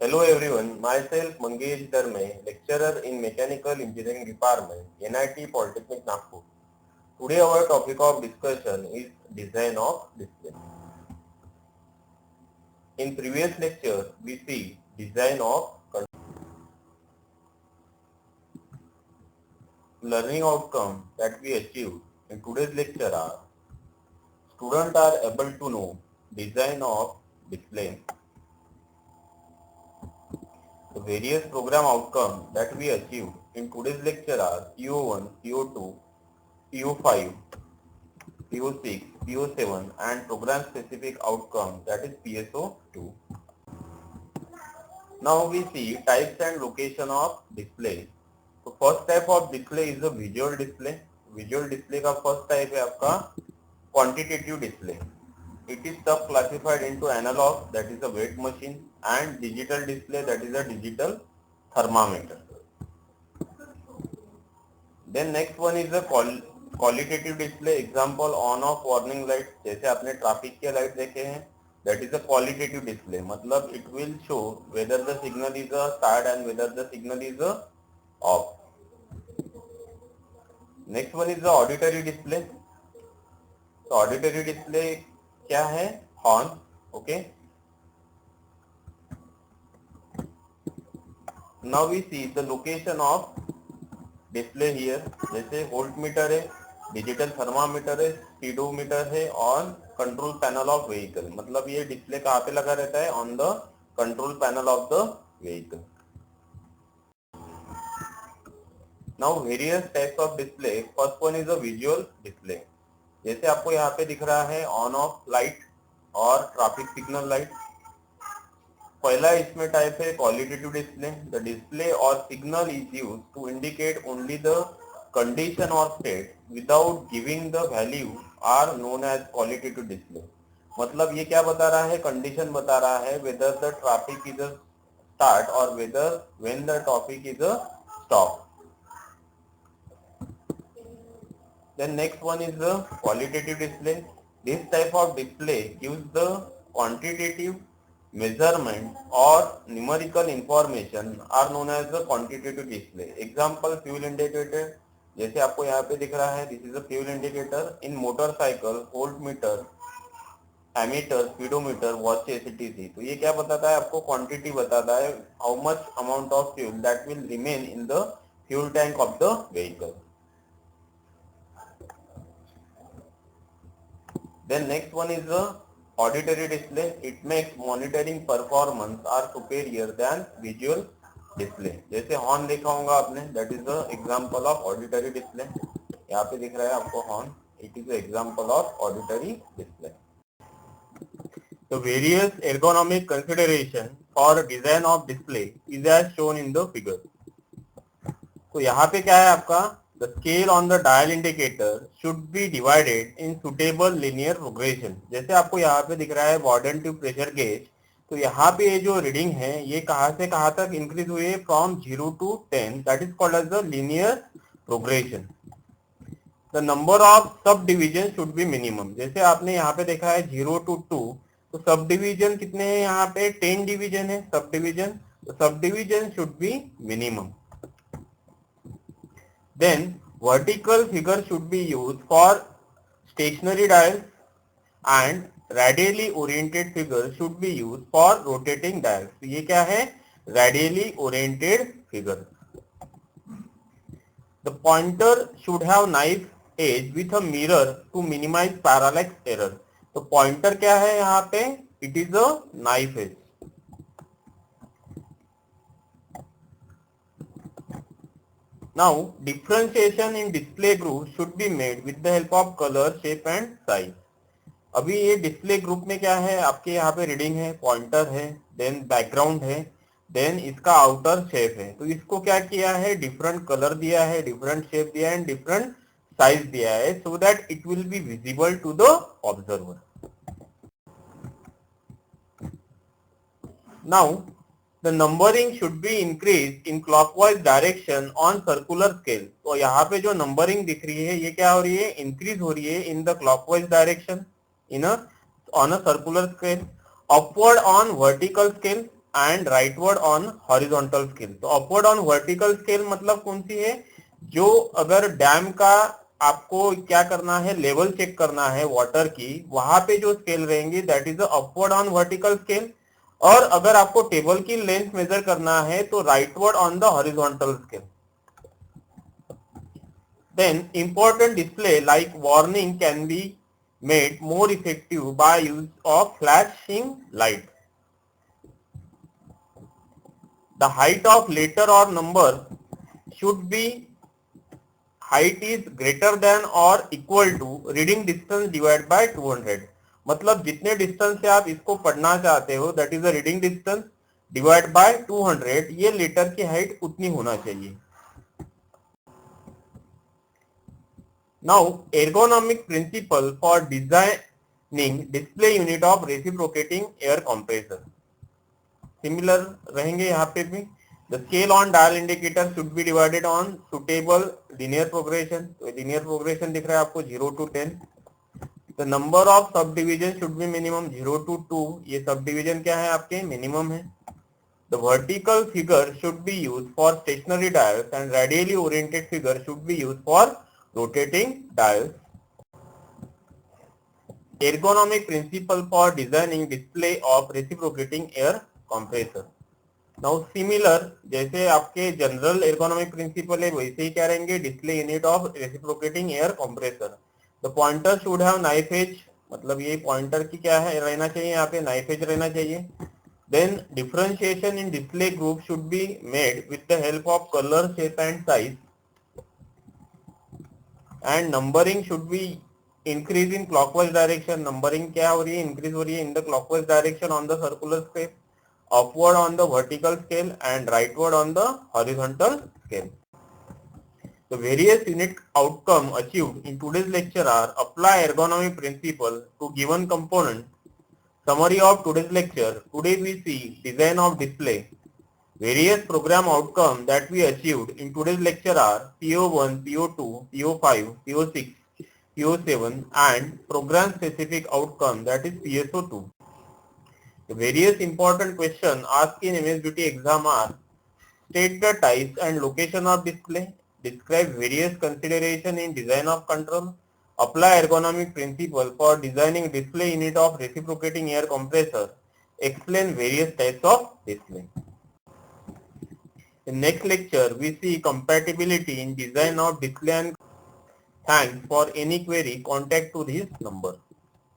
Hello everyone, myself Mangesh Dharme, lecturer in Mechanical Engineering Department, NIT Polytechnic Nagpur. Today our topic of discussion is design of display. In previous lecture, we see design of learning outcome that we achieved. In today's lecture are students are able to know design of display. The various program outcomes that we achieved in today's lecture are PO1, PO2, PO5, PO6, PO7 and program specific outcome that is PSO2. Now we see types and location of display. So first type of display is a visual display. Visual display का first type है आपका quantitative display. It is sub classified into analog that is a weight machine and digital display that is a digital thermometer. Then next one is a qualitative display. Example on off warning light. जैसे आपने traffic के light देखे हैं, that is a qualitative display. मतलब it will show whether the signal is a start and whether the signal is a off. Next one is the auditory display. तो auditory display क्या है? Horn. Okay. Now we see the location of display here. जैसे voltmeter है, digital thermometer है, speedometer है और control panel of vehicle. मतलब ये डिस्प्ले कहाँ पे लगा रहता है? On the control panel of the vehicle. Now various types of display. First one is a visual display. जैसे आपको यहाँ पे दिख रहा है ऑन ऑफ लाइट और ट्रैफिक सिग्नल लाइट. पहला इसमें टाइप है क्वालिटेटिव डिस्प्ले. द डिस्प्ले और signal is used to indicate only the condition or state without giving the value are known as qualitative display. मतलब ये क्या बता रहा है? कंडीशन बता रहा है whether the traffic is a start or whether when the traffic is a stop. Then next one is the qualitative display. This type of display gives the quantitative measurement or numerical information are known as the quantitative display. Example fuel indicator. जैसे आपको यहाँ पे दिख रहा है, this is a fuel indicator. In motorcycle voltmeter, ammeter, speedometer, watches etc. तो ये क्या बताता है? आपको क्वांटिटी बताता है, how much amount of fuel that will remain in the fuel tank of the vehicle. Then next one is the auditory display. It makes monitoring performance are superior than visual display. जैसे horn देखा होगा आपने, that is the example of auditory display. यहाँ पे दिख रहा है आपको horn, it is example of auditory display. तो various ergonomic consideration for design of display is as shown in the figure. तो यहाँ पे क्या है आपका? The scale on the dial indicator should be divided in suitable linear progression. जैसे आपको यहाँ पे दिख रहा है वार्डन ट्यूब प्रेशर गेज. तो यहाँ पे ये जो रीडिंग है ये कहाँ से कहाँ तक इंक्रीज हुई है? From 0 to 10. That is called as the linear progression. The number of subdivision should be minimum. जैसे आपने यहाँ पे देखा है 0 to 2, तो सब डिविजन कितने हैं? यहाँ पे 10 डिविजन है सब डिविजन. तो subdivision should be minimum. Then vertical figure should be use for stationary dials and radially oriented figure should be used for rotating dials. तो ये क्या है? radially oriented figure. The pointer should have knife edge with a mirror to minimize parallax error. तो pointer क्या है यहाँ पे? It is a knife edge. Now differentiation in display group should be made with the help of color, shape and size. अभी ये display group में क्या है? आपके यहाँ पे रीडिंग है, पॉइंटर है, देन बैकग्राउंड है, देन इसका आउटर शेप है. तो इसको क्या किया है? डिफरेंट कलर दिया है, डिफरेंट शेप दिया है, डिफरेंट साइज दिया है, so that it will be visible to the observer. Now the numbering should be increase in clockwise direction on circular scale. तो यहाँ पे जो नंबरिंग दिख रही है ये क्या हो रही है? इंक्रीज हो रही है in the clockwise direction on a circular scale, upward on vertical scale and rightward on horizontal scale. तो upward on vertical scale मतलब कौन सी है, जो अगर डैम का आपको क्या करना है, लेवल चेक करना है वाटर की, वहां पे जो स्केल रहेंगी that is upward on vertical scale. और अगर आपको टेबल की लेंथ मेजर करना है तो rightward on the horizontal scale. Then important display like warning can be made more effective by use of flashing light. The height of letter or number should be height is greater than or equal to reading distance divided by 200. मतलब जितने distance से आप इसको पढ़ना चाहते हो that is the reading distance divide by 200, ये letter की हाइट उतनी होना चाहिए. Now ergonomic principle for designing display unit of reciprocating air compressor. Similar रहेंगे यहाँ पे भी. The scale on dial indicator should be divided on suitable linear progression. तो linear progression दिख रहा है आपको 0 to 10. The number of subdivision should be minimum 0 to 2. ये subdivision क्या है आपके, minimum है. The vertical figure should be used for stationary dials and radially oriented figure should be used for rotating dials. Ergonomic principle for designing display of reciprocating air compressor. Now similar जैसे आपके general ergonomic principal है वैसे ही क्या रहेंगे, display unit of reciprocating air compressor. The pointer should have knife edge, मतलब ये pointer की क्या है रहना चाहिए, यहाँ पे नाइफ एज रहना चाहिए. Then differentiation in display group should be made with the help of colour, shape and size. And numbering should be increase in clockwise direction. Numbering क्या हो रही है, इंक्रीज हो रही है in the clockwise direction on the circular scale, upward on the vertical scale and rightward on the horizontal scale. The various unit outcome achieved in today's lecture are: apply ergonomic principle to given component. Summary of today's lecture. Today we see design of display. Various program outcome that we achieved in today's lecture are PO1, PO2, PO5, PO6, PO7 and program specific outcome that is PSO2. The various important questions asked in MSBT exam are: state the types and location of display, describe various consideration in design of control, apply ergonomic principle for designing display unit of reciprocating air compressor, explain various types of display. In next lecture, we see compatibility in design of display and thanks for any query, contact to this number.